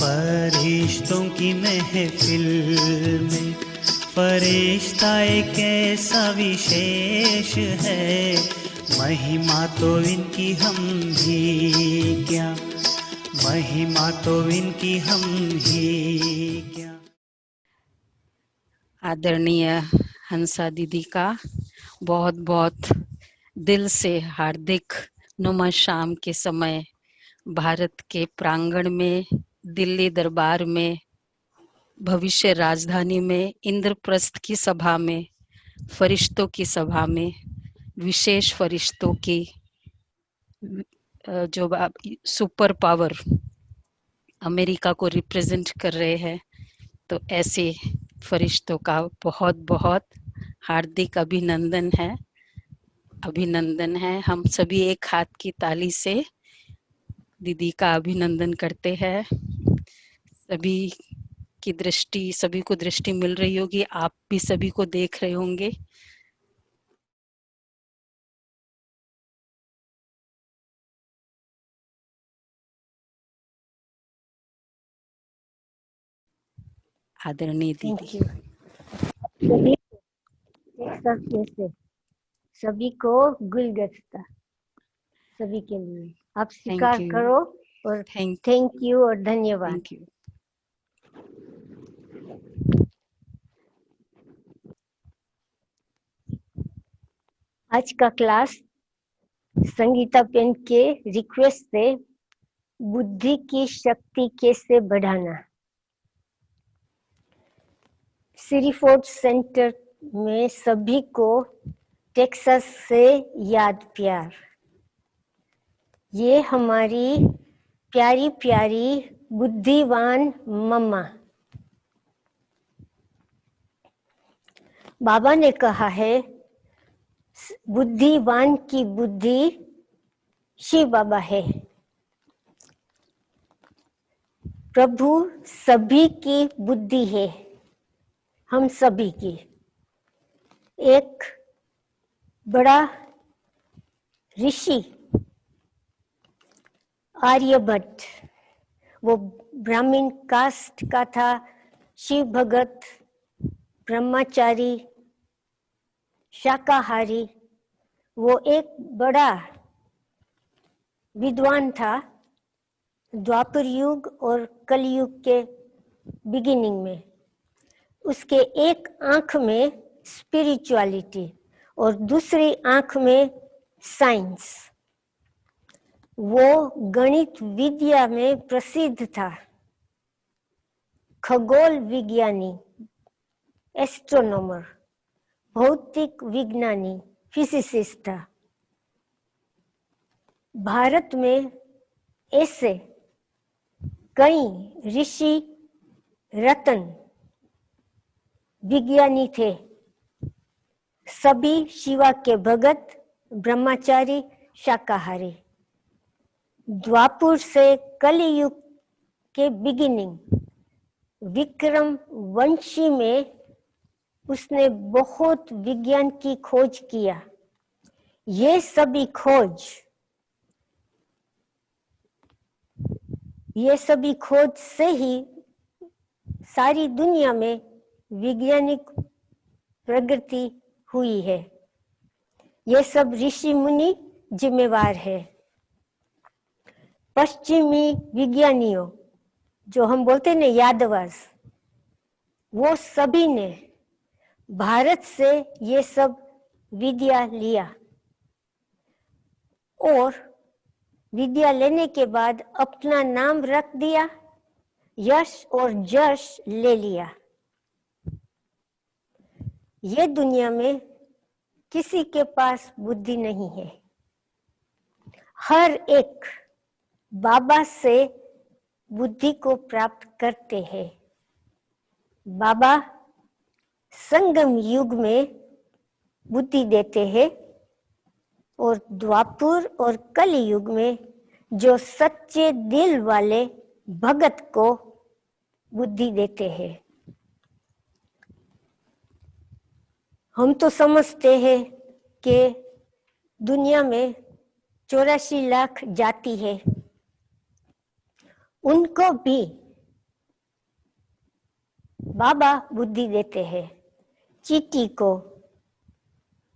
फरिश्तों की महफिल में फरिश्ता एक ऐसा विशेष है, महिमा तो इनकी हम ही क्या, महिमा तो इनकी हम ही क्या। आदरणीय हंसा दीदी का बहुत बहुत दिल से हार्दिक नमः के समय भारत के प्रांगण में, दिल्ली दरबार में, भविष्य राजधानी में, इंद्रप्रस्थ की सभा में, फरिश्तों की सभा में, विशेष फरिश्तों की जो सुपर पावर अमेरिका को रिप्रेजेंट कर रहे हैं, तो ऐसे फरिश्तों का बहुत बहुत हार्दिक अभिनंदन है। अभिनंदन है। हम सभी एक हाथ की ताली से दीदी का अभिनंदन करते हैं। सभी की दृष्टि, सभी को दृष्टि मिल रही होगी, आप भी सभी को देख रहे होंगे। आदरणीय दीदी। सभी को गुलदस्ता, सभी के लिए आप स्वीकार थैंक यू। करो और थैंक यू और धन्यवाद। Thank you. आज का क्लास संगीता पेन के रिक्वेस्ट से बुद्धि की शक्ति कैसे बढ़ाना, सिरीफोर्ड सेंटर में सभी को टेक्सास से याद प्यार। ये हमारी प्यारी प्यारी बुद्धिवान मम्मा। बाबा ने कहा है बुद्धिवान की बुद्धि शिव बाबा है। प्रभु सभी की बुद्धि है, हम सभी की। एक बड़ा ऋषि आर्यभट्ट, वो ब्राह्मण कास्ट का था, शिव भगत, ब्रह्मचारी, शाकाहारी। वो एक बड़ा विद्वान था द्वापर युग और कलयुग के बिगिनिंग में। उसके एक आंख में स्पिरिचुअलिटी और दूसरी आंख में साइंस। वो गणित विद्या में प्रसिद्ध था, खगोल विज्ञानी, एस्ट्रोनॉमर, भौतिक विज्ञानी, फिजिसिस्ट था। भारत में ऐसे कई ऋषि रतन विज्ञानी थे, सभी शिवा के भगत, ब्रह्मचारी, शाकाहारी। द्वापर से कलयुग के बिगिनिंग विक्रम वंशी में उसने बहुत विज्ञान की खोज किया। ये सभी खोज से ही सारी दुनिया में वैज्ञानिक प्रगति हुई है। ये सब ऋषि मुनि जिम्मेवार है। पश्चिमी विज्ञानियों, जो हम बोलते हैं यादवास, वो सभी ने भारत से ये सब विद्या लिया और विद्या लेने के बाद अपना नाम रख दिया, यश और जश ले लिया। ये दुनिया में किसी के पास बुद्धि नहीं है। हर एक बाबा से बुद्धि को प्राप्त करते हैं। बाबा संगम युग में बुद्धि देते हैं और द्वापर और कलि युग में जो सच्चे दिल वाले भगत को बुद्धि देते हैं। हम तो समझते हैं कि दुनिया में 84 लाख जाति है, उनको भी बाबा बुद्धि देते हैं, चींटी को,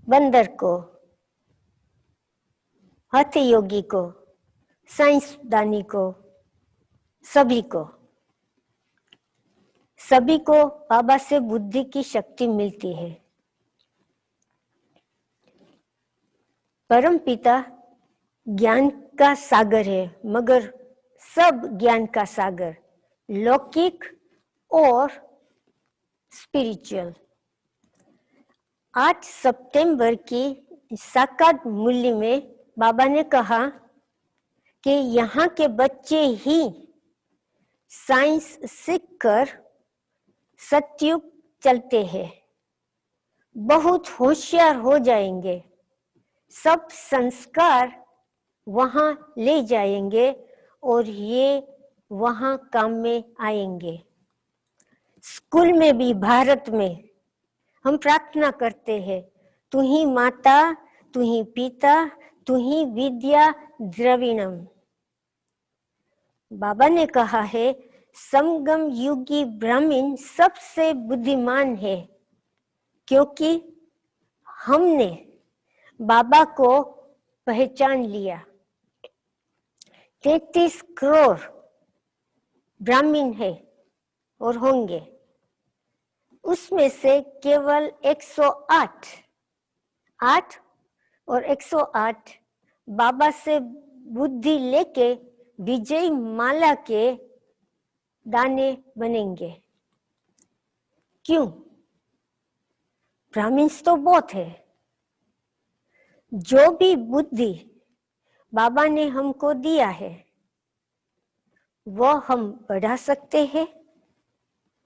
बंदर को, हठ योगी को, साइंसदानी को, सभी को बाबा से बुद्धि की शक्ति मिलती है। परम पिता ज्ञान का सागर है, मगर सब ज्ञान का सागर, लौकिक और स्पिरिचुअल। 8 सितंबर की साकार मूल्य में बाबा ने कहा कि यहाँ के बच्चे ही साइंस सीखकर सतयुग चलते हैं, बहुत होशियार हो जाएंगे, सब संस्कार वहां ले जाएंगे और ये वहां काम में आएंगे। स्कूल में भी भारत में हम प्रार्थना करते हैं, तू ही माता, तू ही पिता, तू ही विद्या द्रविणम। बाबा ने कहा है, संगम युगी ब्राह्मण सबसे बुद्धिमान है, क्योंकि हमने बाबा को पहचान लिया। 33 करोड़ ब्राह्मण है और होंगे, उसमें से केवल 108 और 108 बाबा से बुद्धि लेके विजय माला के दाने बनेंगे। क्यों? ब्राह्मण्स तो बहुत है। जो भी बुद्धि बाबा ने हमको दिया है वह हम बढ़ा सकते हैं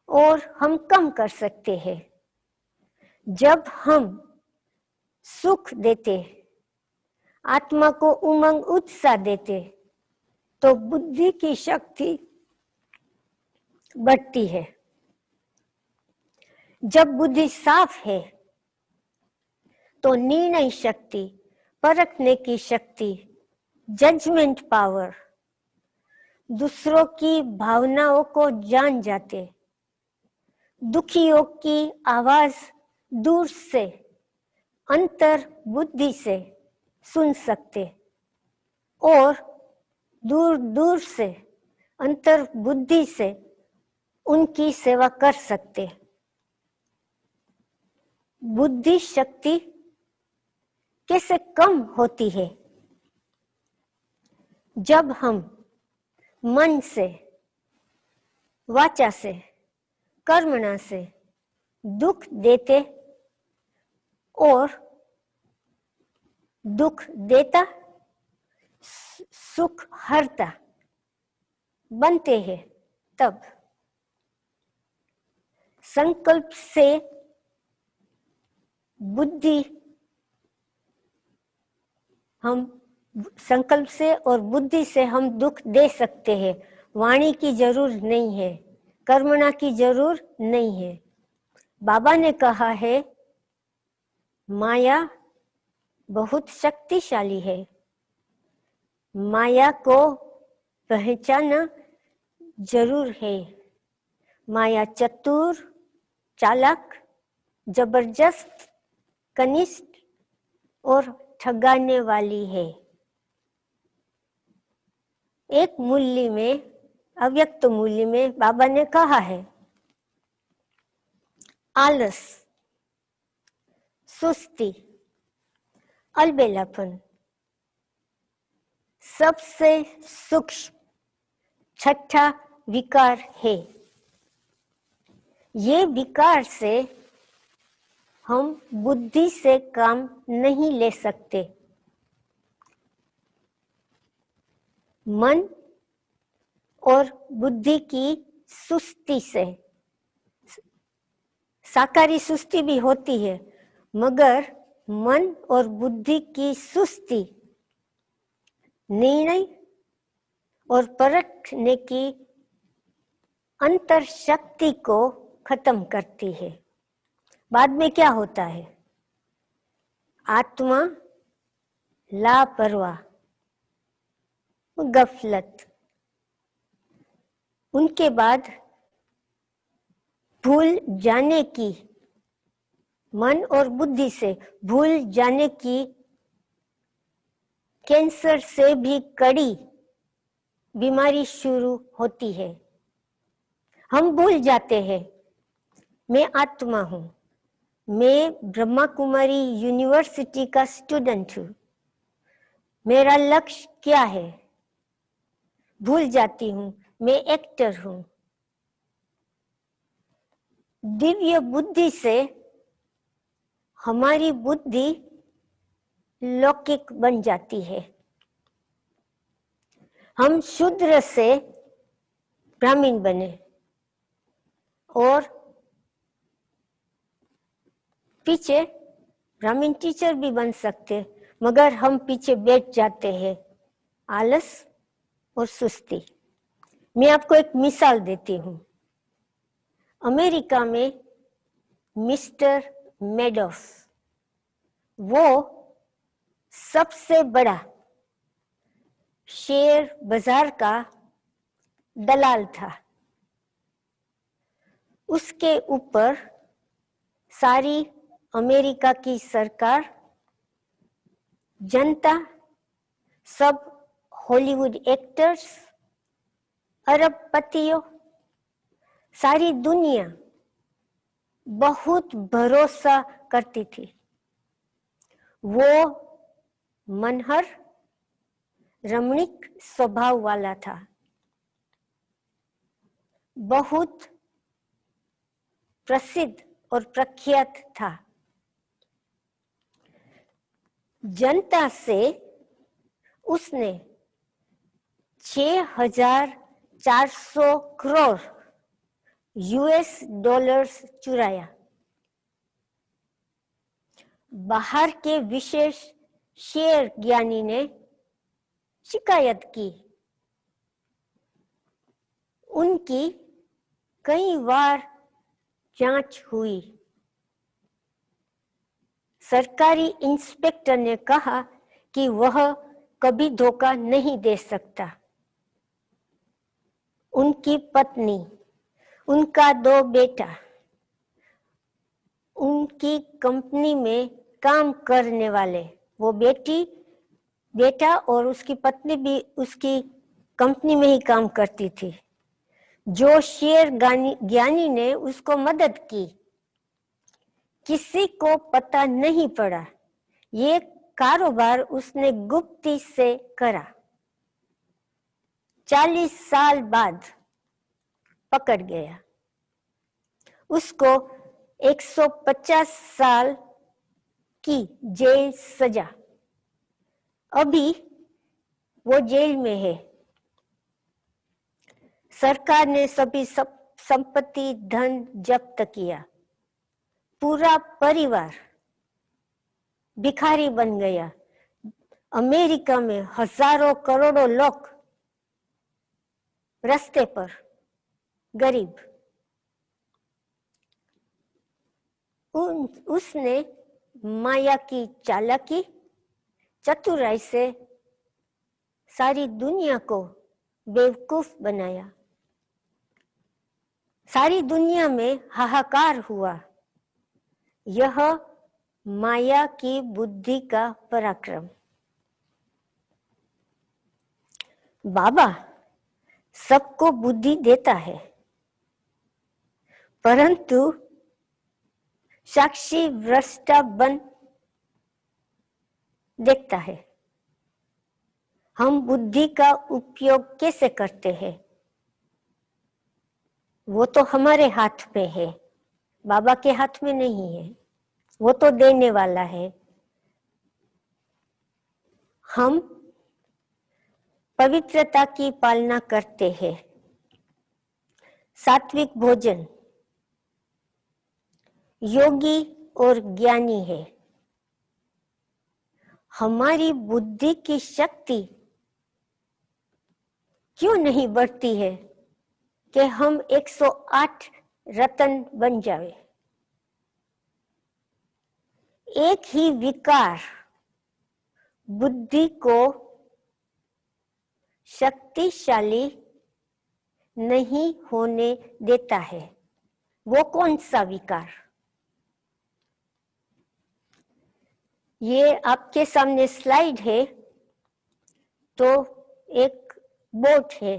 और हम कम कर सकते हैं। जब हम सुख देते, आत्मा को उमंग उत्साह देते, तो बुद्धि की शक्ति बढ़ती है। जब बुद्धि साफ है तो निर्णय शक्ति, परखने की शक्ति, जजमेंट पावर, दूसरों की भावनाओं को जान जाते, दुखियों की आवाज दूर से, अंतर बुद्धि से सुन सकते और दूर दूर से अंतर बुद्धि से उनकी सेवा कर सकते। बुद्धि शक्ति कैसे कम होती है? जब हम मन से, वाचा से, कर्मणा से दुख देते और दुख देता सुख हरता बनते हैं, तब संकल्प से बुद्धि, हम संकल्प से और बुद्धि से हम दुख दे सकते हैं। वाणी की जरूर नहीं है, कर्मणा की जरूर नहीं है। बाबा ने कहा है, माया बहुत शक्तिशाली है, माया को पहचाना जरूर है। माया चतुर, चालाक, जबरदस्त, कनिष्ठ और ठगाने वाली है। एक मूल्य में, अव्यक्त मूल्य में बाबा ने कहा है, आलस, सुस्ती, अलबेलापन सबसे सूक्ष्म छठा विकार है। ये विकार से हम बुद्धि से काम नहीं ले सकते। मन और बुद्धि की सुस्ती से, साकारी सुस्ती भी होती है, मगर मन और बुद्धि की सुस्ती निर्णय और परखने की अंतर शक्ति को खत्म करती है। बाद में क्या होता है? आत्मा लापरवाह, गफलत, उनके बाद भूल जाने की, मन और बुद्धि से भूल जाने की कैंसर से भी कड़ी बीमारी शुरू होती है। हम भूल जाते हैं, मैं आत्मा हूं, मैं ब्रह्मा कुमारी यूनिवर्सिटी का स्टूडेंट हूं, मेरा लक्ष्य क्या है। भूल जाती हूं, मैं एक्टर हूं। दिव्य बुद्धि से हमारी बुद्धि लौकिक बन जाती है। हम शूद्र से ब्राह्मण बने और पीछे ब्राह्मण टीचर भी बन सकते, मगर हम पीछे बैठ जाते हैं, आलस और सुस्ती। मैं आपको एक मिसाल देती हूं। अमेरिका में मिस्टर मेडोफ, वो सबसे बड़ा शेयर बाजार का दलाल था। उसके ऊपर सारी अमेरिका की सरकार, जनता, सब हॉलीवुड एक्टर्स, अरबपतियों, सारी दुनिया बहुत भरोसा करती थी। वो मनहर, रमणीक स्वभाव वाला था, बहुत प्रसिद्ध और प्रख्यात था। जनता से उसने 6,400 करोड़ यूएस डॉलर्स चुराया। बाहर के विशेष शेयर ज्ञानी ने शिकायत की। उनकी कई बार जांच हुई। सरकारी इंस्पेक्टर ने कहा कि वह कभी धोखा नहीं दे सकता। उनकी पत्नी, उनका 2 बेटा, उनकी कंपनी में काम करने वाले, वो बेटा और उसकी पत्नी भी उसकी कंपनी में ही काम करती थी। जो शेयर ज्ञानी ने उसको मदद की, किसी को पता नहीं पड़ा। ये कारोबार उसने गुप्ती से करा। 40 साल बाद पकड़ गया। उसको 150 साल की जेल सजा। अभी वो जेल में है। सरकार ने सभी संपत्ति, धन जब्त किया। पूरा परिवार भिखारी बन गया। अमेरिका में हजारों करोड़ों लोग रास्ते पर, गरीब। उसने माया की चालाकी, चतुराई से सारी दुनिया को बेवकूफ बनाया। सारी दुनिया में हाहाकार हुआ। यह माया की बुद्धि का पराक्रम। बाबा सबको बुद्धि देता है, परंतु साक्षी वृष्टा बन देखता है। हम बुद्धि का उपयोग कैसे करते हैं, वो तो हमारे हाथ में है, बाबा के हाथ में नहीं है। वो तो देने वाला है। हम पवित्रता की पालना करते हैं, सात्विक भोजन, योगी और ज्ञानी है। हमारी बुद्धि की शक्ति क्यों नहीं बढ़ती है कि हम 108 रत्न बन जावे। एक ही विकार बुद्धि को शक्तिशाली नहीं होने देता है। वो कौन सा विकार? ये आपके सामने स्लाइड है, तो एक बोट है,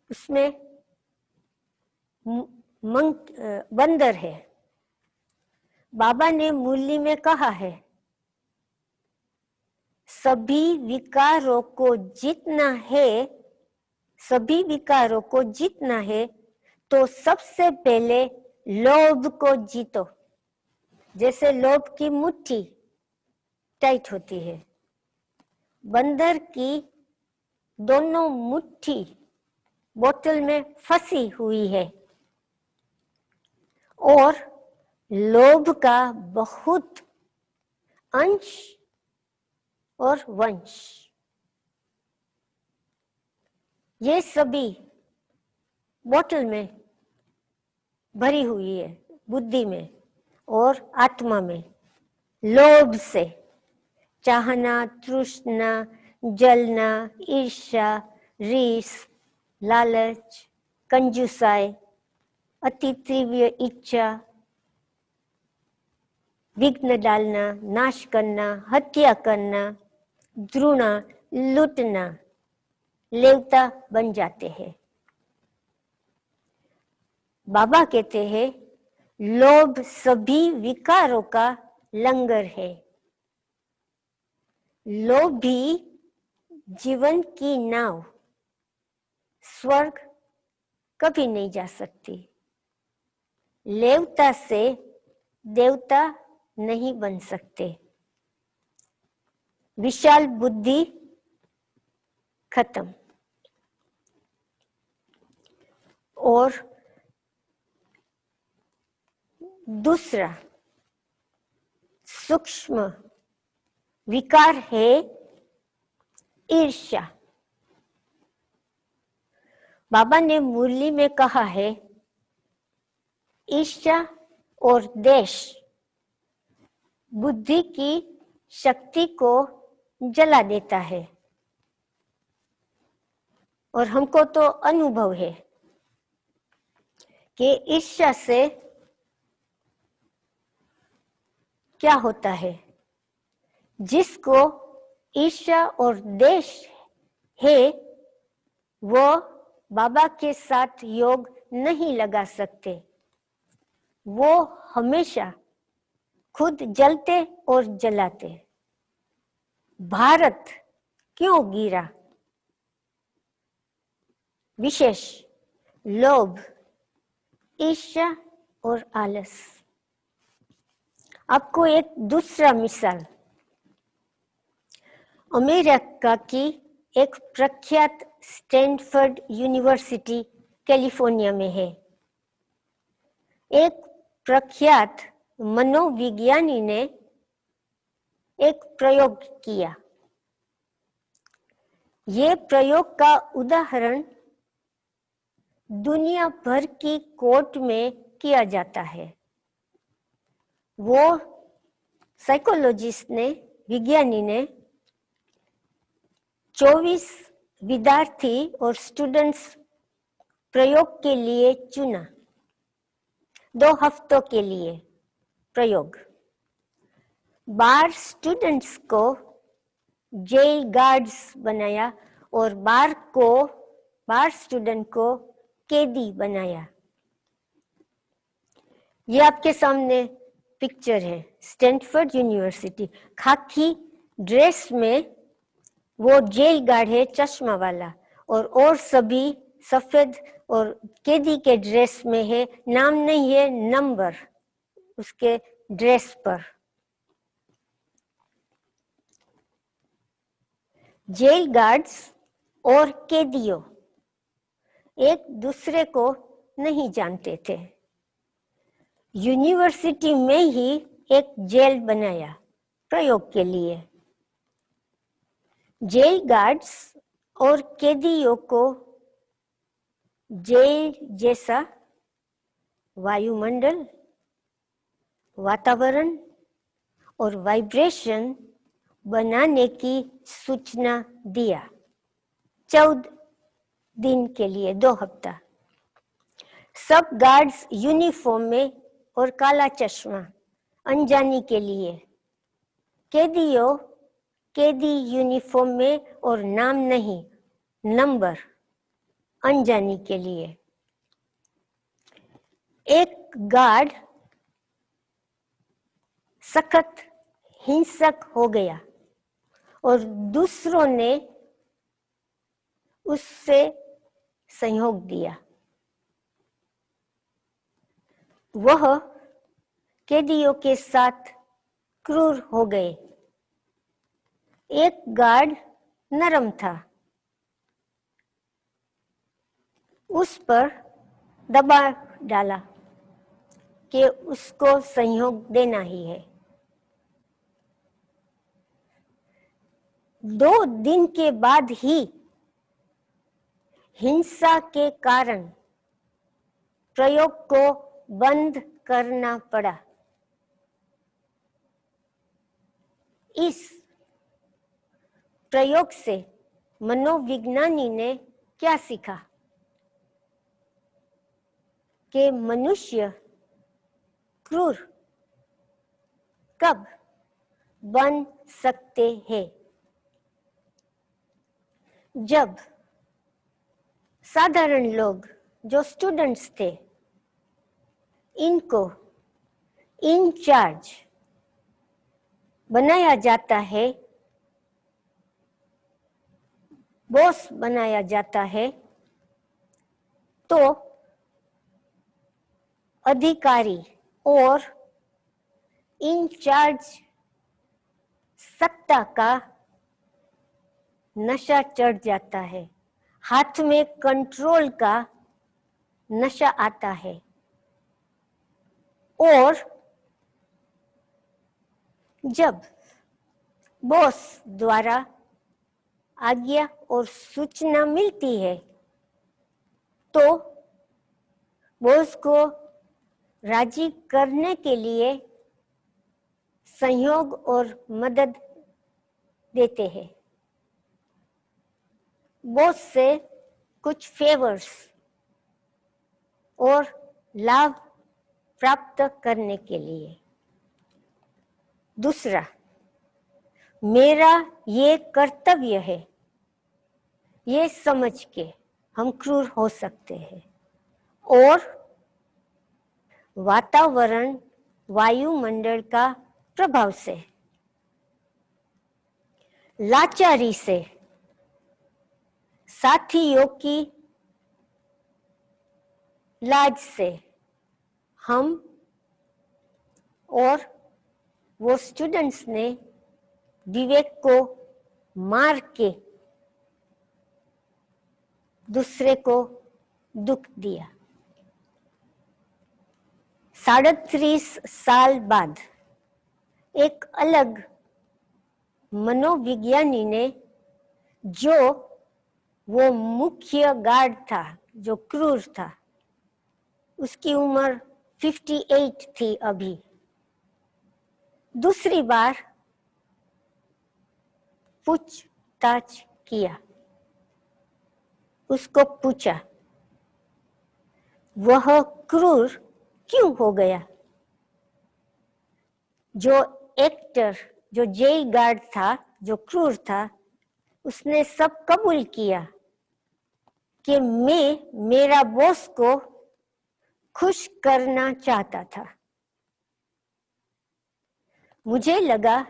उसमें बंदर है। बाबा ने मुरली में कहा है, सभी विकारों को जीतना है, सभी विकारों को जीतना है तो सबसे पहले लोभ को जीतो। जैसे लोभ की मुट्ठी टाइट होती है, बंदर की दोनों मुट्ठी बोतल में फंसी हुई है और लोभ का बहुत अंश और वंश, ये सभी बोतल में भरी हुई है, बुद्धि में और आत्मा में। लोभ से चाहना, तृष्णा, जलना, ईर्ष्या, रीस, लालच, कंजूसाई, अति तीव्र इच्छा, विघ्न डालना, नाश करना, हत्या करना, द्रुणा, लूटना, लेवता बन जाते हैं। बाबा कहते हैं लोभ सभी विकारों का लंगर है। लोभी जीवन की नाव स्वर्ग कभी नहीं जा सकती। लेवता से देवता नहीं बन सकते। विशाल बुद्धि खत्म। और दूसरा सूक्ष्म विकार है ईर्ष्या। बाबा ने मुरली में कहा है, ईर्ष्या और द्वेष बुद्धि की शक्ति को जला देता है। और हमको तो अनुभव है कि ईर्ष्या से क्या होता है। जिसको ईर्ष्या और द्वेष है वो बाबा के साथ योग नहीं लगा सकते। वो हमेशा खुद जलते और जलाते। भारत क्यों गिरा? विशेष लोभ, ईर्ष्या और आलस। आपको एक दूसरा मिसाल, अमेरिका की एक प्रख्यात स्टैनफोर्ड यूनिवर्सिटी कैलिफोर्निया में है। एक प्रख्यात मनोविज्ञानी ने एक प्रयोग किया। ये प्रयोग का उदाहरण दुनिया भर की कोर्ट में किया जाता है। वो साइकोलॉजिस्ट ने, विज्ञानी ने 24 विद्यार्थी और स्टूडेंट्स प्रयोग के लिए चुना। 2 हफ्तों के लिए प्रयोग। 12 स्टूडेंट्स को जेल गार्ड्स बनाया और 12 स्टूडेंट को कैदी बनाया। ये आपके सामने पिक्चर है। स्टैनफोर्ड यूनिवर्सिटी, खाकी ड्रेस में वो जेल गार्ड है, चश्मा वाला, और सभी सफेद, और कैदी के ड्रेस में है, नाम नहीं है, नंबर उसके ड्रेस पर। जेल गार्ड्स और कैदियों एक दूसरे को नहीं जानते थे। यूनिवर्सिटी में ही एक जेल बनाया प्रयोग के लिए। जेल गार्ड्स और कैदियों को जेल जैसा वायुमंडल, वातावरण और वाइब्रेशन बनाने की सूचना दिया। 14 दिन के लिए, 2 हफ्ता। सब गार्ड्स यूनिफॉर्म में और काला चश्मा अनजानी के लिए, कैदियों कैदी यूनिफॉर्म में और नाम नहीं नंबर अनजानी के लिए। एक गार्ड सख्त हिंसक हो गया और दूसरों ने उससे सहयोग दिया। वह कैदियों के साथ क्रूर हो गए। एक गार्ड नरम था, उस पर दबाव डाला कि उसको सहयोग देना ही है। 2 दिन के बाद ही हिंसा के कारण प्रयोग को बंद करना पड़ा। इस प्रयोग से मनोविज्ञानी ने क्या सीखा कि मनुष्य क्रूर कब बन सकते हैं? जब साधारण लोग जो स्टूडेंट्स थे, इनको इंचार्ज बनाया जाता है, बॉस बनाया जाता है, तो अधिकारी और इंचार्ज सत्ता का नशा चढ़ जाता है, हाथ में कंट्रोल का नशा आता है और जब बॉस द्वारा आज्ञा और सूचना मिलती है तो बॉस को राजी करने के लिए सहयोग और मदद देते हैं। बॉस से कुछ फेवर्स और लाभ प्राप्त करने के लिए। दूसरा, मेरा ये कर्तव्य है, ये समझ के हम क्रूर हो सकते हैं। और वातावरण, वायुमंडल का प्रभाव से, लाचारी से, साथियों की लाज से हम और वो स्टूडेंट्स ने विवेक को मार के दूसरे को दुख दिया। 37 साल बाद एक अलग मनोविज्ञानी ने, जो वो मुख्य गार्ड था जो क्रूर था, उसकी उम्र 58 थी अभी, दूसरी बार पूछताछ किया। उसको पूछा वह क्रूर क्यों हो गया? जो एक्टर, जो जेल गार्ड था, जो क्रूर था, उसने सब कबूल किया कि मैं मेरा बॉस को खुश करना चाहता था। मुझे लगा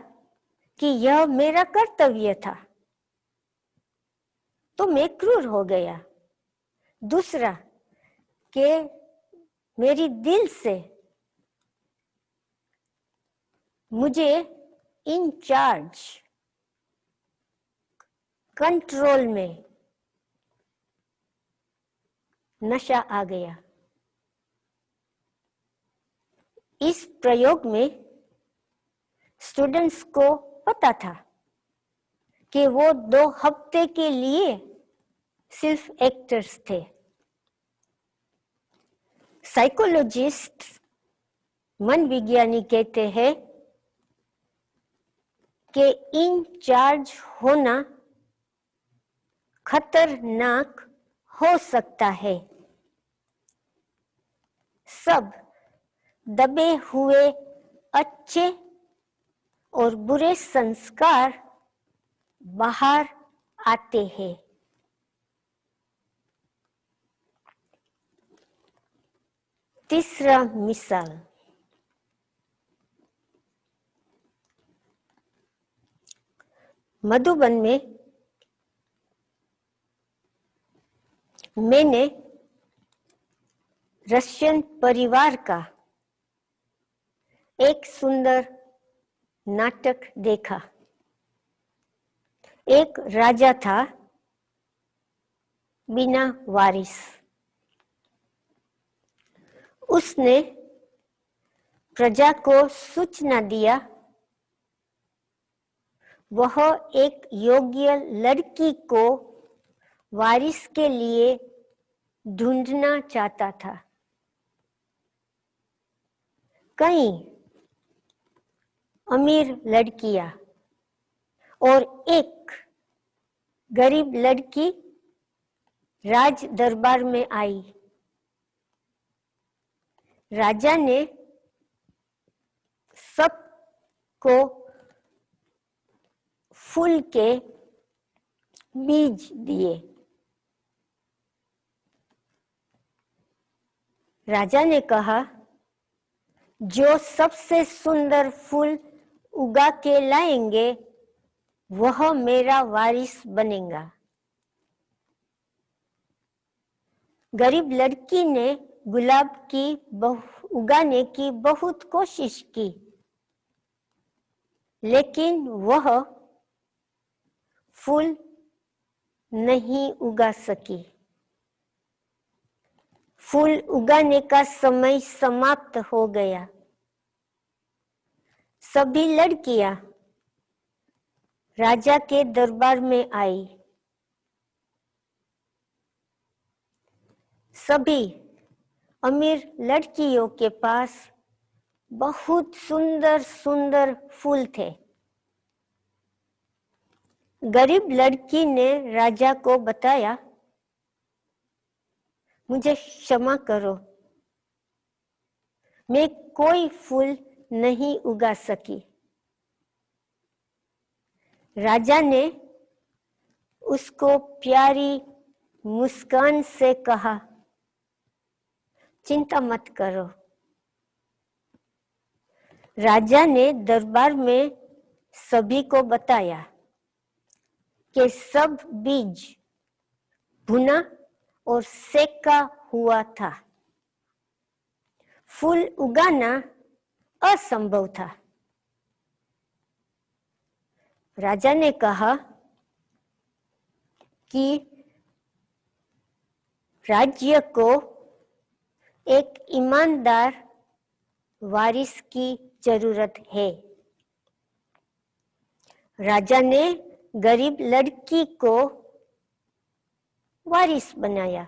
कि यह मेरा कर्तव्य था, तो मैं क्रूर हो गया। दूसरा, कि मेरी दिल से मुझे इंचार्ज, कंट्रोल में नशा आ गया। इस प्रयोग में स्टूडेंट्स को पता था कि वो 2 हफ्ते के लिए सिर्फ एक्टर्स थे। साइकोलॉजिस्ट, मन विज्ञानी कहते हैं कि इंचार्ज होना खतरनाक हो सकता है। सब दबे हुए अच्छे और बुरे संस्कार बाहर आते हैं। तीसरा मिसाल, मधुबन में मैंने रशियन परिवार का एक सुंदर नाटक देखा। एक राजा था बिना वारिस। उसने प्रजा को सूचना दिया वह एक योग्य लड़की को वारिस के लिए ढूंढना चाहता था। कई अमीर लड़कियां और एक गरीब लड़की राज दरबार में आई। राजा ने सबको फूल के बीज दिए। राजा ने कहा, जो सबसे सुंदर फूल उगा के लाएंगे वह मेरा वारिस बनेगा। गरीब लड़की ने गुलाब की उगाने की बहुत कोशिश की, लेकिन वह फूल नहीं उगा सकी। फूल उगाने का समय समाप्त हो गया। सभी लड़कियां राजा के दरबार में आई। सभी अमीर लड़कियों के पास बहुत सुंदर सुंदर फूल थे। गरीब लड़की ने राजा को बताया, मुझे क्षमा करो, मैं कोई फूल नहीं उगा सकी। राजा ने उसको प्यारी मुस्कान से कहा, चिंता मत करो। राजा ने दरबार में सभी को बताया कि सब बीज भुना और सेका हुआ था। फूल उगाना असंभव था। राजा ने कहा कि राज्य को एक ईमानदार वारिस की जरूरत है। राजा ने गरीब लड़की को वारिस बनाया।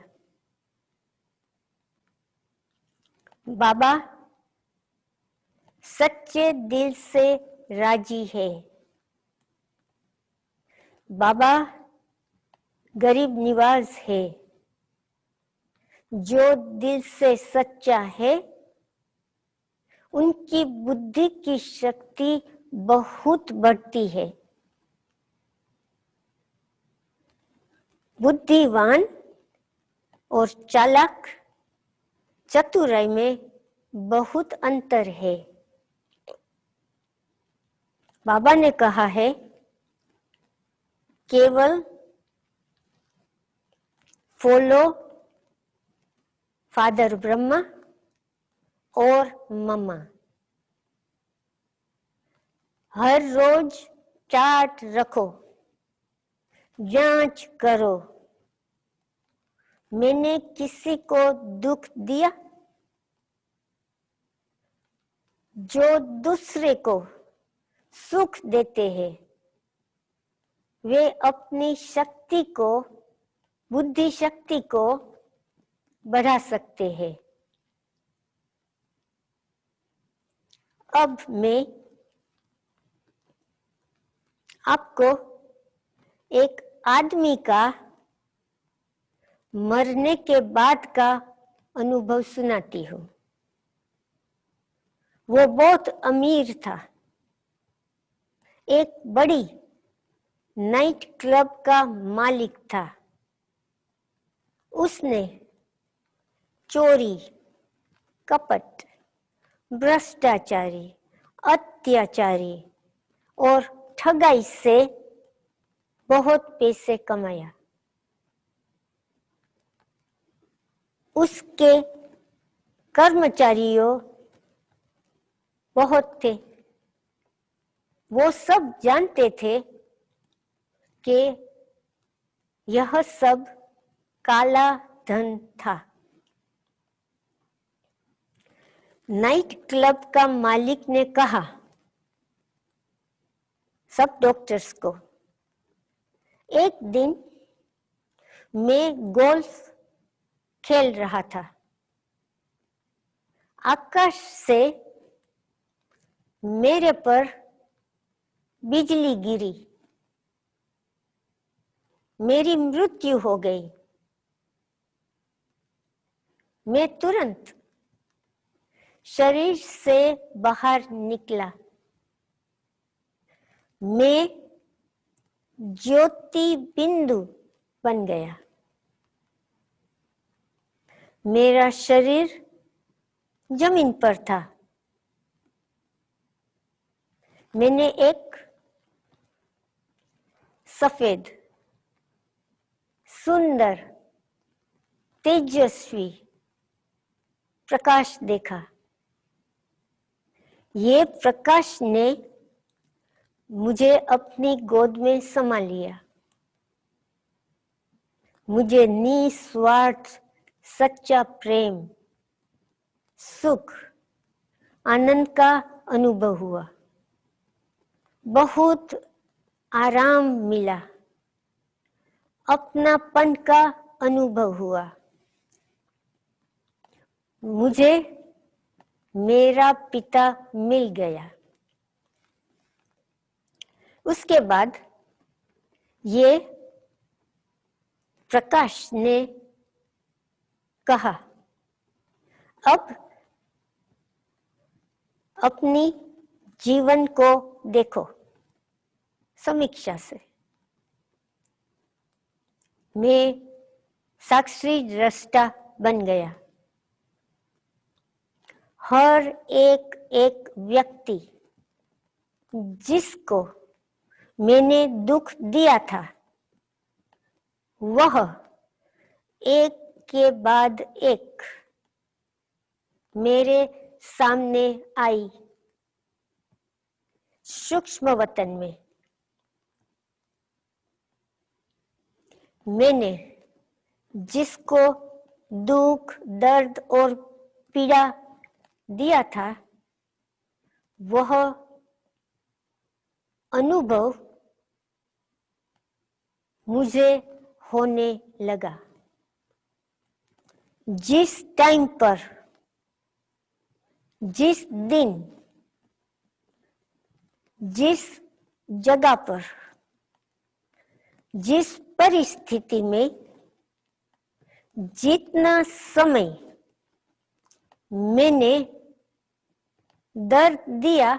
बाबा सच्चे दिल से राजी है। बाबा गरीब निवाज है। जो दिल से सच्चा है उनकी बुद्धि की शक्ति बहुत बढ़ती है। बुद्धिवान और चालाक चतुराई में बहुत अंतर है। बाबा ने कहा है, केवल फॉलो फादर ब्रह्मा और मम्मा। हर रोज चार्ट रखो, जांच करो, मैंने किसी को दुख दिया? जो दूसरे को सुख देते हैं वे अपनी शक्ति को, बुद्धि शक्ति को बढ़ा सकते हैं। अब मैं आपको एक आदमी का मरने के बाद का अनुभव सुनाती हूँ। वो बहुत अमीर था, एक बड़ी नाइट क्लब का मालिक था। उसने चोरी, कपट, भ्रष्टाचारी, अत्याचारी और ठगाई से बहुत पैसे कमाया। उसके कर्मचारियों बहुत थे। वो सब जानते थे कि यह सब काला धन था। नाइट क्लब का मालिक ने कहा सब डॉक्टर्स को, एक दिन मैं गोल्फ खेल रहा था, आकाश से मेरे पर बिजली गिरी, मेरी मृत्यु हो गई। मैं तुरंत शरीर से बाहर निकला। मैं ज्योति बिंदु बन गया। मेरा शरीर जमीन पर था। मैंने एक सफेद, सुंदर, तेजस्वी प्रकाश देखा। ये प्रकाश ने मुझे अपनी गोद में समा लिया। मुझे निस्वार्थ सच्चा प्रेम, सुख, आनंद का अनुभव हुआ। बहुत आराम मिला, अपनापन का अनुभव हुआ। मुझे मेरा पिता मिल गया। उसके बाद ये प्रकाश ने कहा, अब अपनी जीवन को देखो समीक्षा से। मैं साक्षी दृष्टा बन गया। हर एक व्यक्ति जिसको मैंने दुख दिया था, वह एक के बाद एक मेरे सामने आई। सूक्ष्म वतन में मैंने जिसको दुख, दर्द और पीड़ा दिया था, वह अनुभव मुझे होने लगा। जिस टाइम पर, जिस दिन, जिस जगह पर, जिस परिस्थिति में जितना समय मैंने दर्द दिया,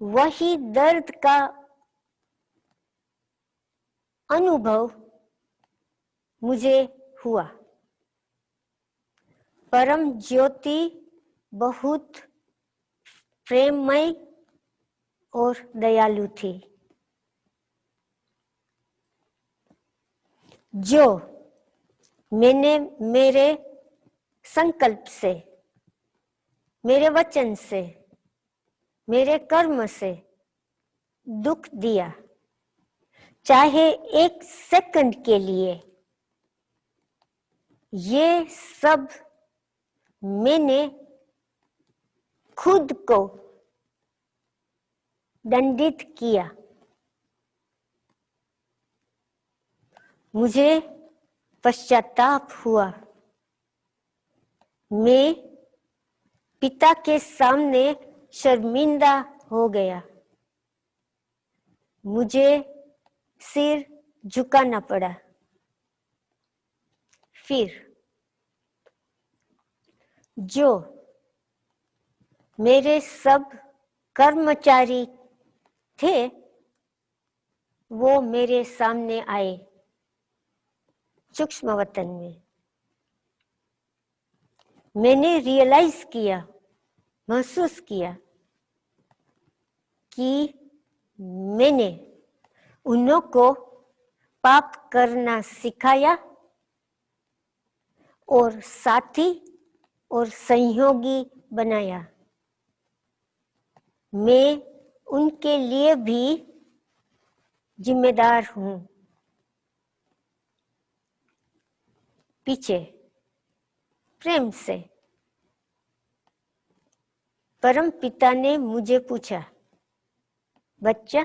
वही दर्द का अनुभव मुझे हुआ। परम ज्योति बहुत प्रेममय और दयालु थी, जो मैंने मेरे संकल्प से, मेरे वचन से, मेरे कर्म से दुख दिया, चाहे एक सेकंड के लिए, ये सब मैंने खुद को दंडित किया। मुझे पश्चाताप हुआ। मैं पिता के सामने शर्मिंदा हो गया। मुझे सिर झुकाना पड़ा। फिर जो मेरे सब कर्मचारी थे, वो मेरे सामने आए सूक्ष्म वतन में। मैंने रियलाइज किया, महसूस किया कि मैंने उन्हों को पाप करना सिखाया और साथी और सहयोगी बनाया। मैं उनके लिए भी जिम्मेदार हूं। पीछे प्रेम से परम पिता ने मुझे पूछा, बच्चा,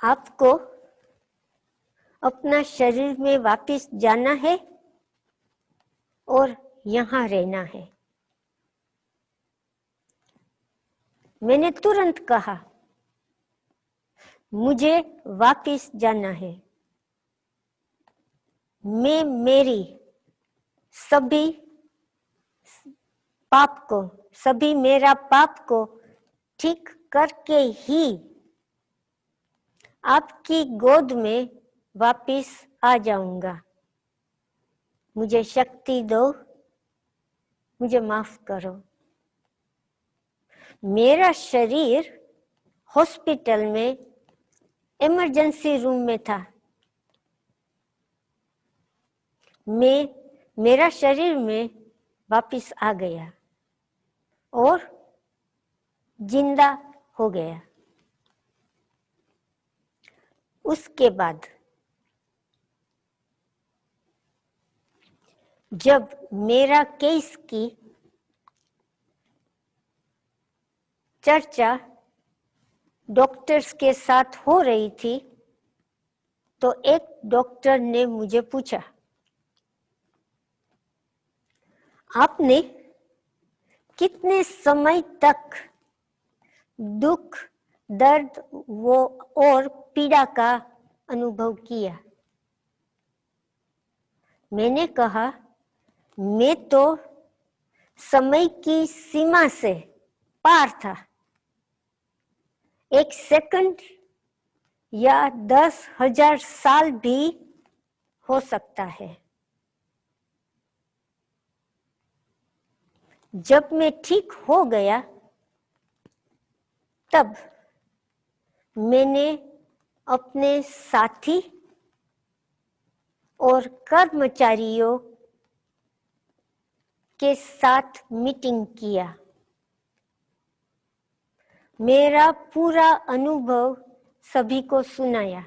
आपको अपना शरीर में वापस जाना है और यहाँ रहना है। मैंने तुरंत कहा, मुझे वापस जाना है। मैं मेरी सभी पाप को, सभी मेरा पाप को ठीक करके ही आपकी गोद में वापस आ जाऊंगा। मुझे शक्ति दो, मुझे माफ करो। मेरा शरीर हॉस्पिटल में इमरजेंसी रूम में था। मैं मेरा शरीर में वापस आ गया और जिंदा हो गया। उसके बाद जब मेरा केस की चर्चा डॉक्टर्स के साथ हो रही थी, तो एक डॉक्टर ने मुझे पूछा, आपने कितने समय तक दुख, दर्द वो और पीड़ा का अनुभव किया? मैंने कहा, मैं तो समय की सीमा से पार था। 1 सेकंड या 10,000 साल भी हो सकता है। जब मैं ठीक हो गया, तब मैंने अपने साथी और कर्मचारियों के साथ मीटिंग किया। मेरा पूरा अनुभव सभी को सुनाया।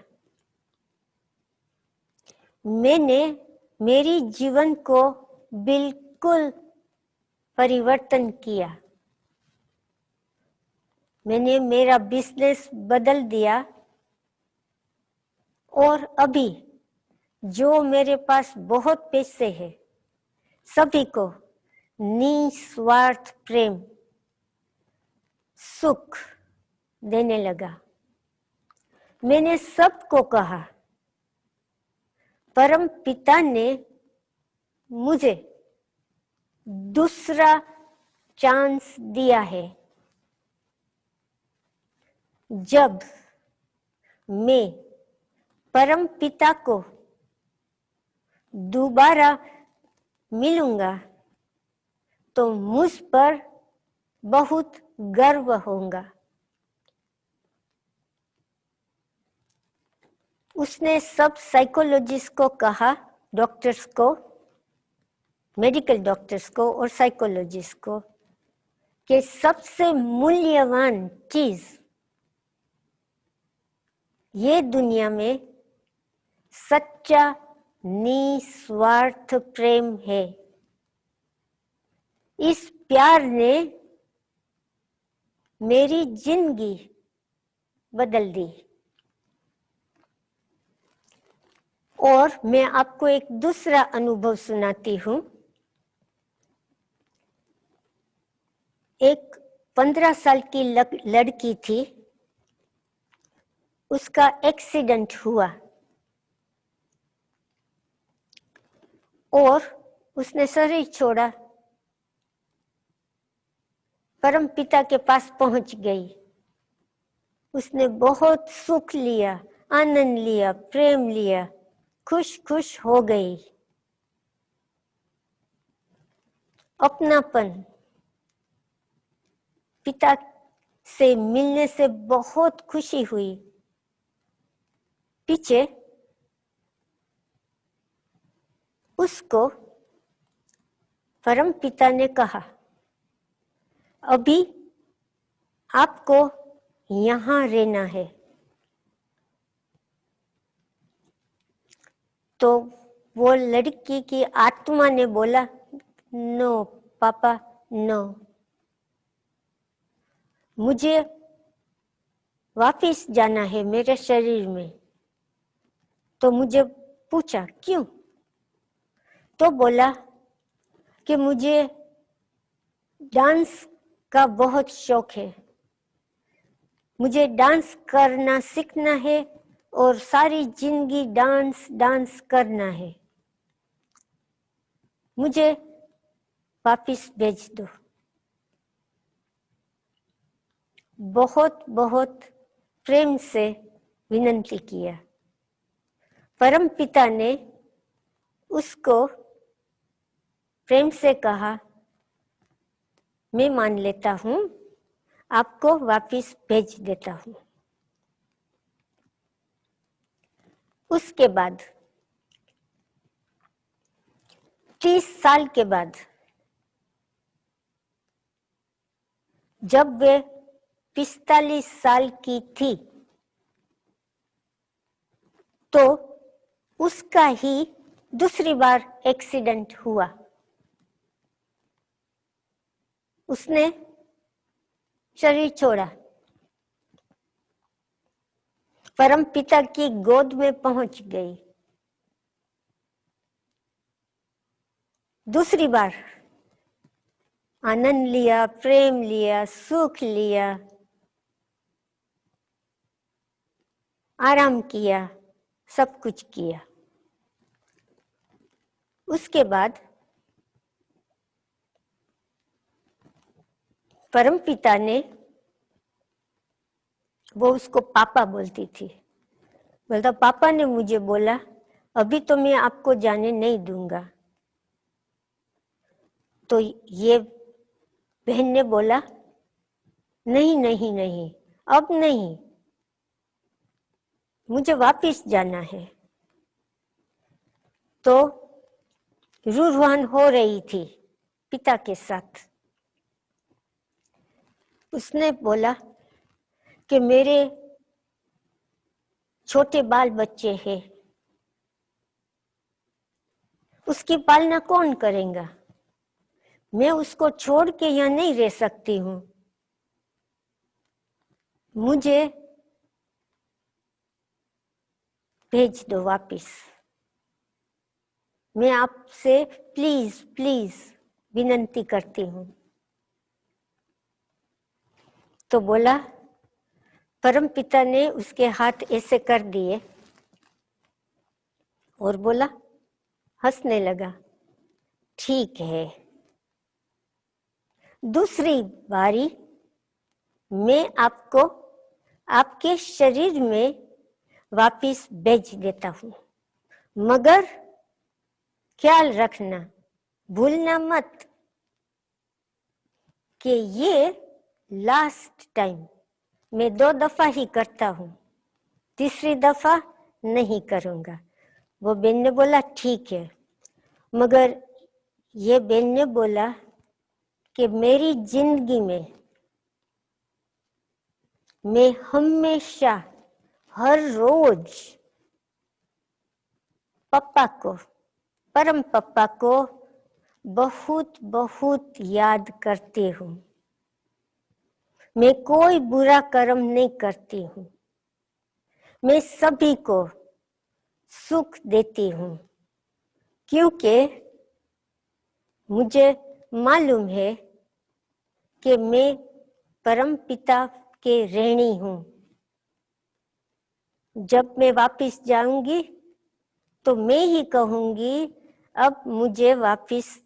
मैंने मेरी जीवन को बिल्कुल परिवर्तन किया। मैंने मेरा बिजनेस बदल दिया और अभी जो मेरे पास बहुत पैसे हैं, सभी को निस्वार्थ प्रेम, सुख देने लगा। मैंने सबको कहा, परम पिता ने मुझे दूसरा चांस दिया है। जब मैं परम पिता को दोबारा मिलूंगा तो मुझ पर बहुत गर्व होगा। उसने सब साइकोलॉजिस्ट को कहा, डॉक्टर्स को, मेडिकल डॉक्टर्स को और साइकोलॉजिस्ट को, कि सबसे मूल्यवान चीज ये दुनिया में सच्चा निस्वार्थ प्रेम है। इस प्यार ने मेरी जिंदगी बदल दी। और मैं आपको एक दूसरा अनुभव सुनाती हूँ। एक 15 साल की लड़की थी, उसका एक्सीडेंट हुआ और उसने शरीर छोड़ा, परम पिता के पास पहुंच गई। उसने बहुत सुख लिया, आनंद लिया, प्रेम लिया, खुश खुश हो गई। अपनापन, पिता से मिलने से बहुत खुशी हुई। पीछे उसको परम पिता ने कहा, अभी आपको यहाँ रहना है। तो वो लड़की की आत्मा ने बोला, नो पापा, नो, मुझे वापिस जाना है मेरे शरीर में। तो मुझे पूछा क्यों? तो बोला कि मुझे डांस का बहुत शौक है, मुझे डांस करना सीखना है और सारी जिंदगी डांस डांस करना है, मुझे वापिस भेज दो। बहुत बहुत प्रेम से विनती किया। परम पिता ने उसको प्रेम से कहा, मैं मान लेता हूं, आपको वापिस भेज देता हूं। उसके बाद 30 साल के बाद जब वे 45 साल की थी, तो उसका ही दूसरी बार एक्सीडेंट हुआ। उसने शरीर छोड़ा, परम पिता की गोद में पहुंच गई। दूसरी बार आनंद लिया, प्रेम लिया, सुख लिया, आराम किया, सब कुछ किया। उसके बाद परम पिता ने, वो उसको पापा बोलती थी, बोलता पापा ने मुझे बोला अभी तो मैं आपको जाने नहीं दूंगा। तो ये बहन ने बोला नहीं नहीं नहीं, अब नहीं, मुझे वापिस जाना है। तो रूहान हो रही थी पिता के साथ। उसने बोला कि मेरे छोटे बाल बच्चे हैं, उसकी पालना कौन करेगा? मैं उसको छोड़ के यहाँ नहीं रह सकती हूँ, मुझे भेज दो वापिस। मैं आपसे प्लीज प्लीज विनती करती हूँ। तो बोला, परम पिता ने उसके हाथ ऐसे कर दिए और बोला, हंसने लगा, ठीक है, दूसरी बारी मैं आपको आपके शरीर में वापिस भेज देता हूँ, मगर ख्याल रखना, भूलना मत कि ये लास्ट टाइम, मैं 2 दफा ही करता हूँ, तीसरी दफा नहीं करूंगा। वो बहन ने बोला ठीक है, मगर ये बहन ने बोला कि मेरी जिंदगी में मैं हमेशा हर रोज पापा को, परम पापा को बहुत बहुत याद करती हूँ। मैं कोई बुरा कर्म नहीं करती हूँ, मैं सभी को सुख देती हूँ, क्योंकि मुझे मालूम है कि मैं परम पिता के ऋणी हूँ। जब मैं वापिस जाऊंगी तो मैं ही कहूंगी, अब मुझे वापस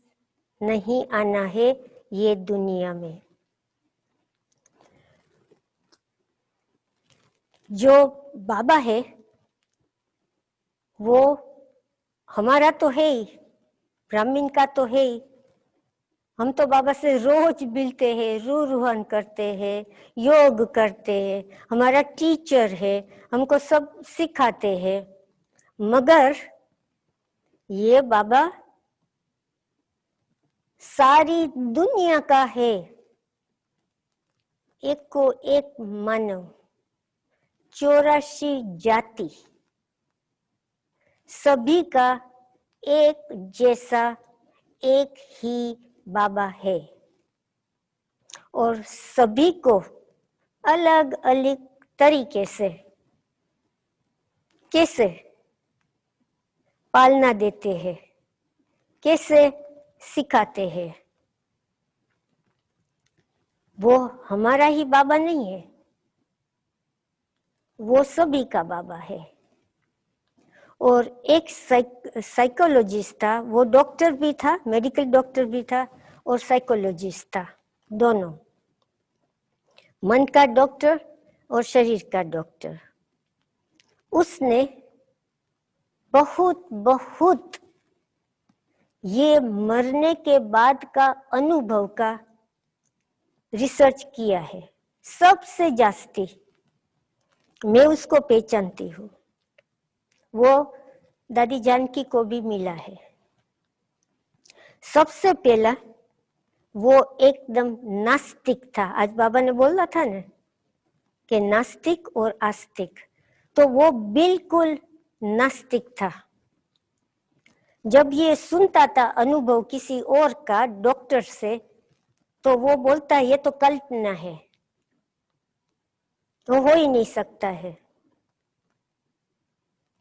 नहीं आना है ये दुनिया में। जो बाबा है वो हमारा तो है ही, ब्राह्मण का तो है ही। हम तो बाबा से रोज मिलते हैं, रूहान करते हैं, योग करते हैं, हमारा टीचर है, हमको सब सिखाते हैं। मगर ये बाबा सारी दुनिया का है, एक को एक मानव, 84 जाति, सभी का एक जैसा एक ही बाबा है और सभी को अलग अलग तरीके से कैसे पालना देते हैं, कैसे सिखाते हैं। वो हमारा ही बाबा नहीं है, वो सभी का बाबा है। और एक साइकोलॉजिस्ट था, वो डॉक्टर भी था, मेडिकल डॉक्टर भी था और साइकोलॉजिस्ट था, दोनों, मन का डॉक्टर और शरीर का डॉक्टर। उसने बहुत बहुत ये मरने के बाद का अनुभव का रिसर्च किया है, सबसे जास्ती मैं उसको पहचानती हूँ। वो दादी जानकी को भी मिला है। सबसे पहला वो एकदम नास्तिक था। आज बाबा ने बोला था ना कि नास्तिक और आस्तिक, तो वो बिल्कुल नास्तिक था। जब ये सुनता था अनुभव किसी और का डॉक्टर से, तो वो बोलता है ये तो कल्पना है, तो हो ही नहीं सकता है,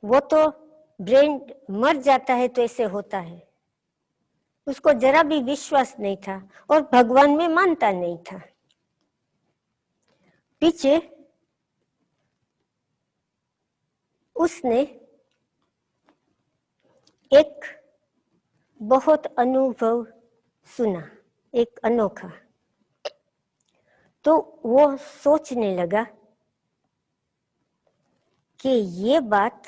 वो तो ब्रेन मर जाता है तो ऐसे होता है। उसको जरा भी विश्वास नहीं था और भगवान में मानता नहीं था। पीछे उसने एक बहुत अनुभव सुना, एक अनोखा। तो वो सोचने लगा कि ये बात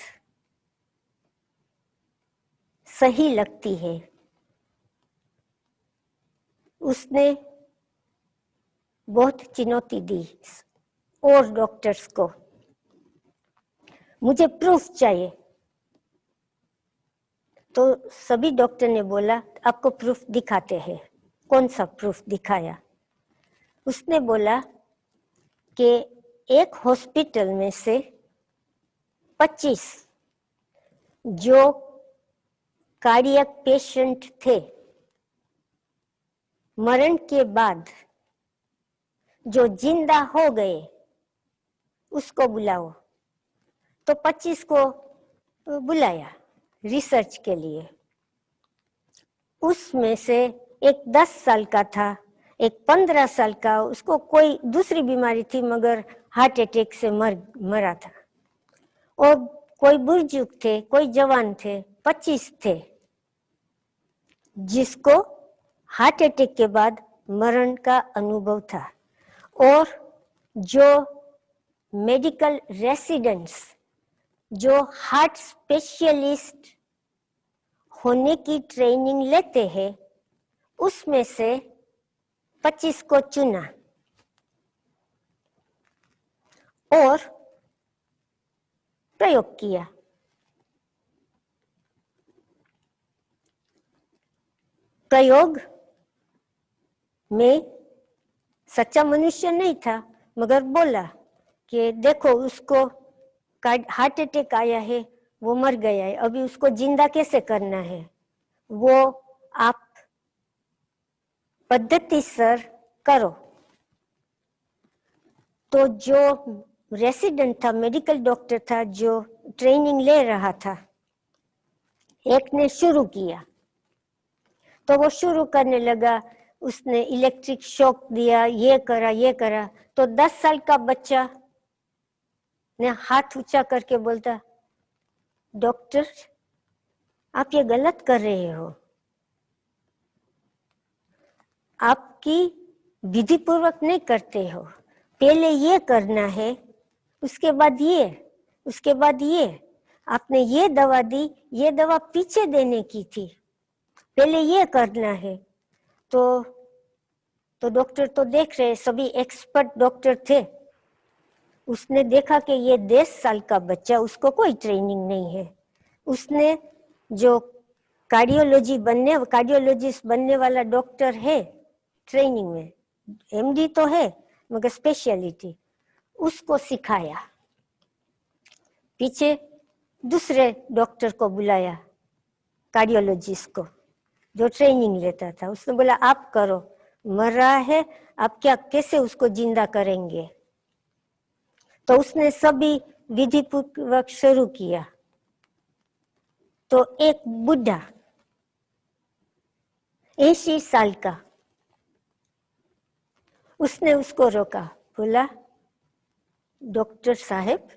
सही लगती है। उसने बहुत चुनौती दी और डॉक्टर्स को, मुझे प्रूफ चाहिए। तो सभी डॉक्टर ने बोला आपको प्रूफ दिखाते हैं। कौन सा प्रूफ दिखाया? उसने बोला कि एक हॉस्पिटल में से 25 जो कार्डियक पेशेंट थे, मरण के बाद जो जिंदा हो गए उसको बुलाओ। तो 25 को बुलाया रिसर्च के लिए। उसमें से एक 10 साल का था, एक 15 साल का, उसको कोई दूसरी बीमारी थी मगर हार्ट अटैक से मरा था। और कोई बुजुर्ग थे, कोई जवान थे, 25 थे जिसको हार्ट अटैक के बाद मरण का अनुभव था। और जो मेडिकल रेसिडेंट्स, जो हार्ट स्पेशलिस्ट होने की ट्रेनिंग लेते हैं, उसमें से 25 को चुना और प्रयोग किया। प्रयोग में सच्चा मनुष्य नहीं था, मगर बोला कि देखो उसको हार्ट अटैक आया है, वो मर गया है, अभी उसको जिंदा कैसे करना है, वो आप पद्धति सर करो। तो जो रेसिडेंट था, मेडिकल डॉक्टर था, जो ट्रेनिंग ले रहा था, एक ने शुरू किया। तो वो शुरू करने लगा, उसने इलेक्ट्रिक शॉक दिया, ये करा। तो 10 साल का बच्चा ने हाथ ऊंचा करके बोलता, डॉक्टर आप ये गलत कर रहे हो, आपकी विधि पूर्वक नहीं करते हो, पहले ये करना है, उसके बाद ये, उसके बाद ये, आपने ये दवा दी, ये दवा पीछे देने की थी, पहले ये करना है। तो डॉक्टर तो देख रहे, सभी एक्सपर्ट डॉक्टर थे, उसने देखा कि ये 10 साल का बच्चा, उसको कोई ट्रेनिंग नहीं है, उसने जो कार्डियोलॉजिस्ट बनने वाला डॉक्टर है ट्रेनिंग में, एमडी तो है मगर स्पेशलिटी, उसको सिखाया, पीछे दूसरे डॉक्टर को बुलाया, कार्डियोलॉजिस्ट को जो ट्रेनिंग लेता था, उसने बोला आप करो, मर रहा है, आप क्या कैसे उसको जिंदा करेंगे। तो उसने सभी विधि पूर्वक शुरू किया। तो एक बुढ़ा 80 साल का, उसने उसको रोका, बोला डॉक्टर साहब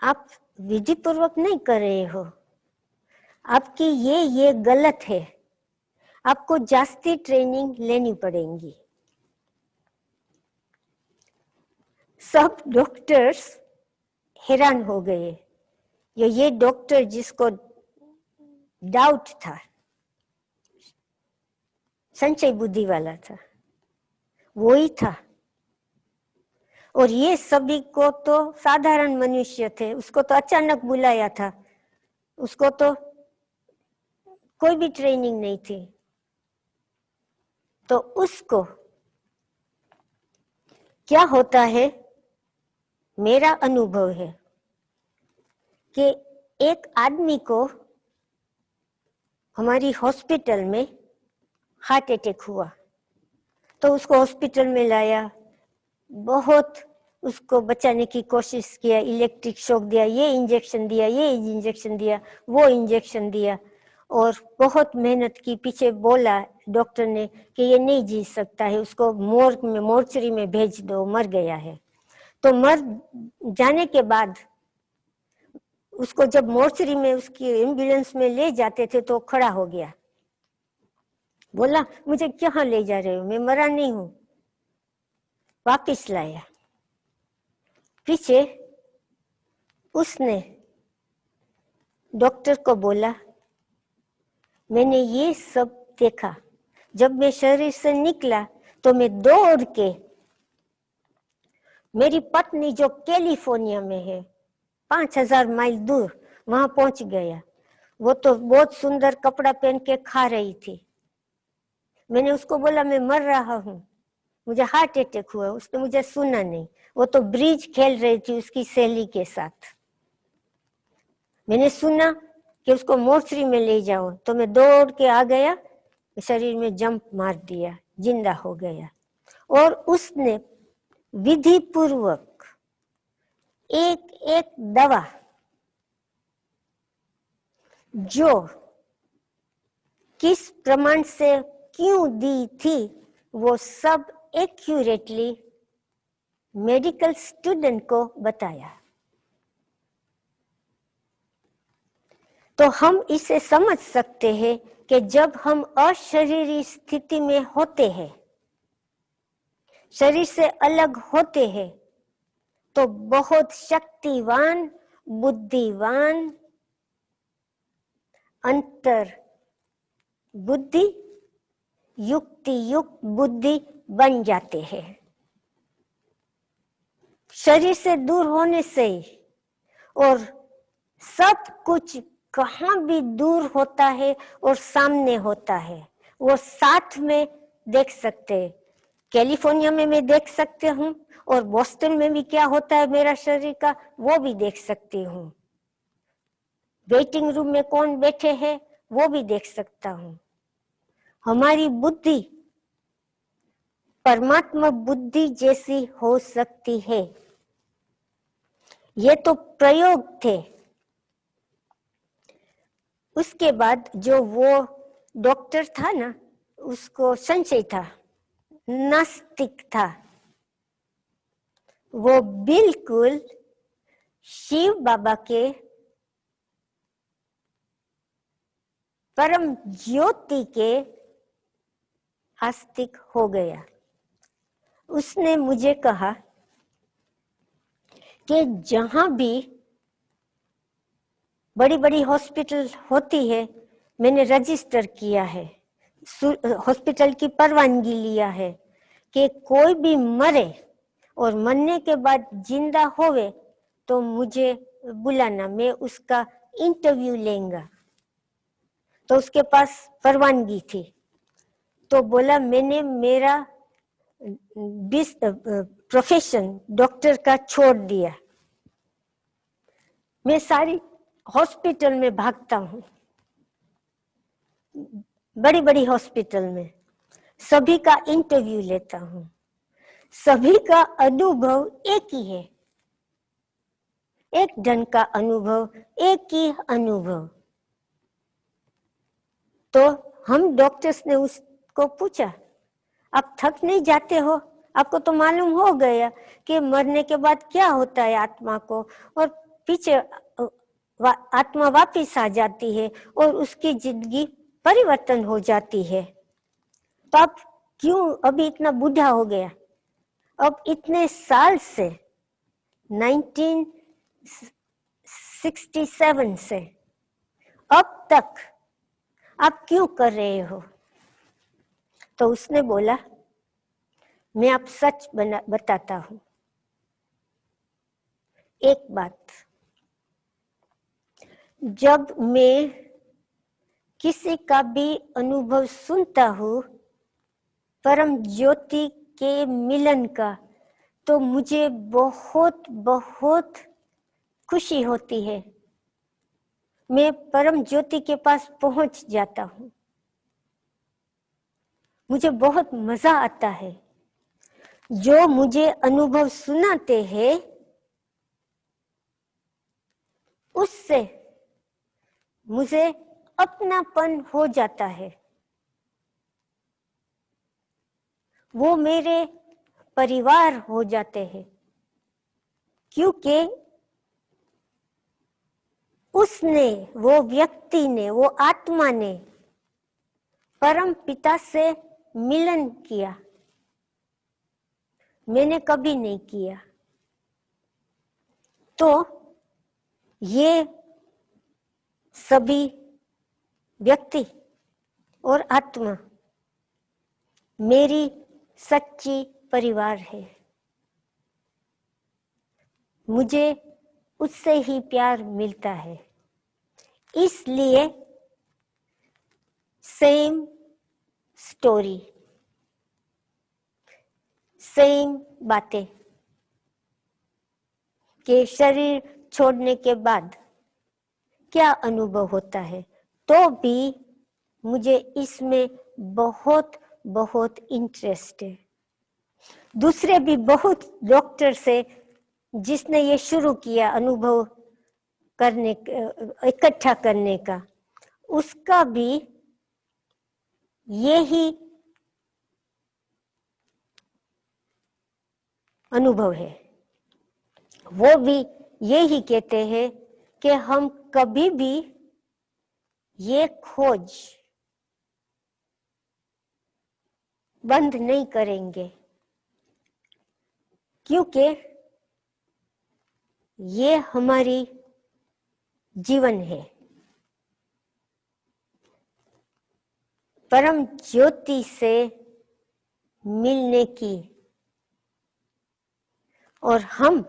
आप विधि पूर्वक नहीं कर रहे हो, आपकी ये गलत है, आपको जास्ती ट्रेनिंग लेनी पड़ेगी। सब डॉक्टर्स हैरान हो गए, ये डॉक्टर जिसको डाउट था, संचय बुद्धि वाला था, वो ही था, और ये सभी को तो साधारण मनुष्य थे, उसको तो अचानक बुलाया था, उसको तो कोई भी ट्रेनिंग नहीं थी। तो उसको क्या होता है, मेरा अनुभव है कि एक आदमी को हमारी हॉस्पिटल में हार्ट अटैक हुआ, तो उसको हॉस्पिटल में लाया, बहुत उसको बचाने की कोशिश किया, इलेक्ट्रिक शॉक दिया, ये इंजेक्शन दिया, ये इंजेक्शन दिया, वो इंजेक्शन दिया, और बहुत मेहनत की, पीछे बोला डॉक्टर ने कि ये नहीं जी सकता है, उसको मोर्चरी में भेज दो, मर गया है। तो मर जाने के बाद उसको जब मोर्चरी में उसकी एम्बुलेंस में ले जाते थे तो खड़ा हो गया, बोला मुझे कहाँ ले जा रहे हो, मैं मरा नहीं हूं। वापिस लाया, पीछे उसने डॉक्टर को बोला मैंने ये सब देखा, जब मैं शरीर से निकला तो मैं दौड़ के, मेरी पत्नी जो कैलिफोर्निया में है 5000 माइल दूर, वहां पहुंच गया। वो तो बहुत सुंदर कपड़ा पहन के खा रही थी। मैंने उसको बोला मैं मर रहा हूं, मुझे हार्ट अटैक हुआ। उसने मुझे सुना नहीं, वो तो ब्रिज खेल रही थी उसकी सहेली के साथ। मैंने सुना कि उसको मोर्चरी में ले जाओ, तो मैं दौड़ के आ गया, शरीर में जंप मार दिया, जिंदा हो गया। और उसने विधि पूर्वक एक एक दवा जो किस प्रमाण से क्यों दी थी, वो सब एक्यूरेटली मेडिकल स्टूडेंट को बताया। तो हम इसे समझ सकते हैं कि जब हम अशरीरी स्थिति में होते हैं, शरीर से अलग होते हैं, तो बहुत शक्तिवान, बुद्धिवान, अंतर बुद्धि, युक्ति युक्त बुद्धि बन जाते हैं। शरीर से दूर होने से ही, और सब कुछ कहाँ भी दूर होता है और सामने होता है, वो साथ में देख सकते हैं। कैलिफोर्निया में मैं देख सकती हूँ, और बोस्टन में भी क्या होता है मेरा शरीर का, वो भी देख सकती हूँ। वेटिंग रूम में कौन बैठे हैं वो भी देख सकता हूँ। हमारी बुद्धि परमात्मा बुद्धि जैसी हो सकती है। ये तो प्रयोग थे। उसके बाद जो वो डॉक्टर था ना, उसको संशय था, नास्तिक था, वो बिल्कुल शिव बाबा के परम ज्योति के आस्तिक हो गया। उसने मुझे कहा कि जहां भी बड़ी बड़ी हॉस्पिटल होती है, मैंने रजिस्टर किया है, हॉस्पिटल की परवानगी लिया है कि कोई भी मरे और मरने के बाद जिंदा होवे तो मुझे बुलाना, मैं उसका इंटरव्यू लेंगा। तो उसके पास परवानगी थी। तो बोला मैंने मेरा प्रोफेशन डॉक्टर का छोड़ दिया, मैं सारी हॉस्पिटल में भागता हूँ, बड़ी बड़ी हॉस्पिटल में सभी का इंटरव्यू लेता हूँ, सभी का अनुभव एक ही है, एक ढंग का अनुभव, एक ही अनुभव। तो हम डॉक्टर्स ने उसको पूछा, आप थक नहीं जाते हो? आपको तो मालूम हो गया कि मरने के बाद क्या होता है आत्मा को, और पीछे आत्मा वापिस आ जाती है और उसकी जिंदगी परिवर्तन हो जाती है। तो आप क्यों अभी इतना बूढ़ा हो गया? अब इतने साल से 1967 से अब तक आप क्यों कर रहे हो? तो उसने बोला मैं आप सच बताता हूं, एक बात, जब मैं किसी का भी अनुभव सुनता हूं परम ज्योति के मिलन का, तो मुझे बहुत बहुत खुशी होती है, मैं परम ज्योति के पास पहुंच जाता हूं, मुझे बहुत मजा आता है। जो मुझे अनुभव सुनाते हैं उससे मुझे अपनापन हो जाता है, वो मेरे परिवार हो जाते हैं, क्योंकि उसने, वो व्यक्ति ने, वो आत्मा ने परम पिता से मिलन किया, मैंने कभी नहीं किया। तो ये सभी व्यक्ति और आत्मा मेरी सच्ची परिवार है, मुझे उससे ही प्यार मिलता है। इसलिए सेम स्टोरी, सेम बातें कि शरीर छोड़ने के बाद क्या अनुभव होता है, तो भी मुझे इसमें बहुत बहुत इंटरेस्ट है। दूसरे भी बहुत डॉक्टर से जिसने ये शुरू किया अनुभव करने, इकट्ठा करने का, उसका भी यही अनुभव है। वो भी यही कहते हैं कि हम कभी भी ये खोज बंद नहीं करेंगे, क्योंकि ये हमारी जीवन है। परम ज्योति से मिलने की, और हम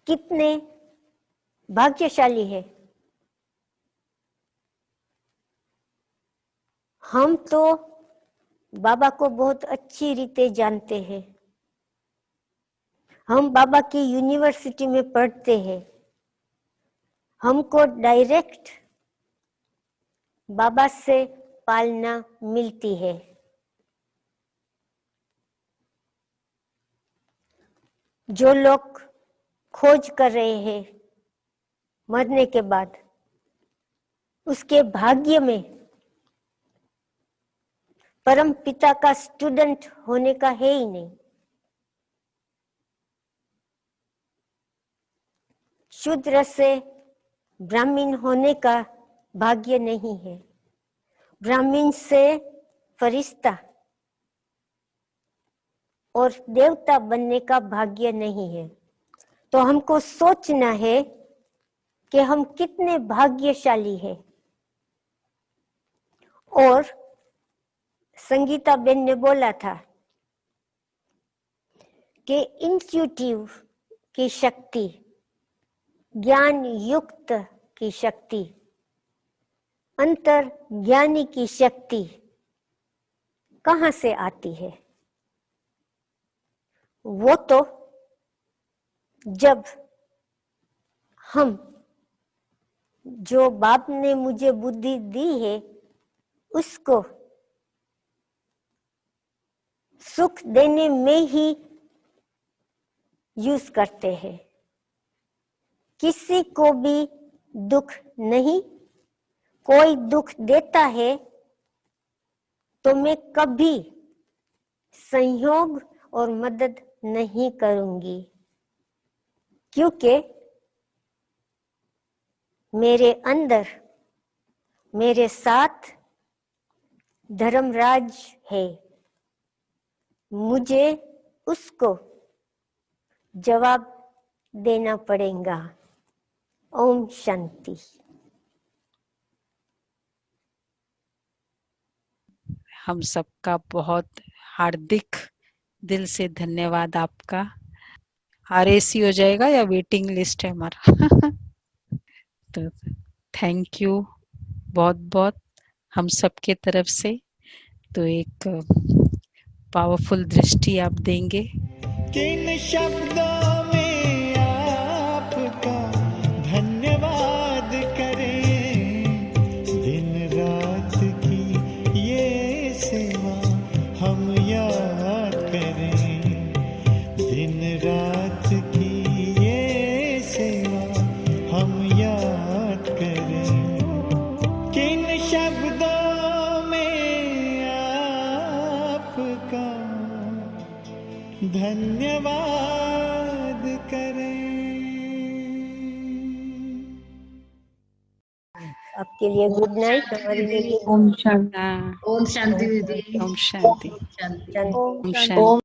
कितने भाग्यशाली है। हम तो बाबा को बहुत अच्छी रीते जानते हैं, हम बाबा की यूनिवर्सिटी में पढ़ते हैं, हमको डायरेक्ट बाबा से पालना मिलती है। जो लोग खोज कर रहे हैं मरने के बाद, उसके भाग्य में परम पिता का स्टूडेंट होने का है ही नहीं। शूद्र से ब्राह्मण होने का भाग्य नहीं है, ब्राह्मण से फरिश्ता और देवता बनने का भाग्य नहीं है। तो हमको सोचना है कि हम कितने भाग्यशाली हैं। और संगीता बेन ने बोला था कि इंट्यूटिव की शक्ति, ज्ञान युक्त की शक्ति, अंतर ज्ञानी की शक्ति कहाँ से आती है? वो तो जब हम, जो बाप ने मुझे बुद्धि दी है, उसको सुख देने में ही यूज करते हैं, किसी को भी दुख नहीं। कोई दुख देता है तो मैं कभी संयोग और मदद नहीं करूंगी, क्योंकि मेरे अंदर, मेरे साथ धर्मराज है, मुझे उसको जवाब देना पड़ेगा। ओम शांति। हम सबका बहुत हार्दिक दिल से धन्यवाद आपका। RAC हो जाएगा या वेटिंग लिस्ट है हमारा? तो थैंक यू बहुत बहुत हम सबके तरफ से। तो एक पावरफुल दृष्टि आप देंगे। किन शब्दों में आपका धन्यवाद करें, दिन रात की ये सेवा हम याद करें, दिन रात की ये सेवा हम याद करें। किन शब्दों में आपका धन्यवाद करें। आपके लिए गुड नाइट, हमारे लिए ओम शांति। हाँ, ओम शांति दीदी। ओम शांति। शांति। शांति। ओम शांति।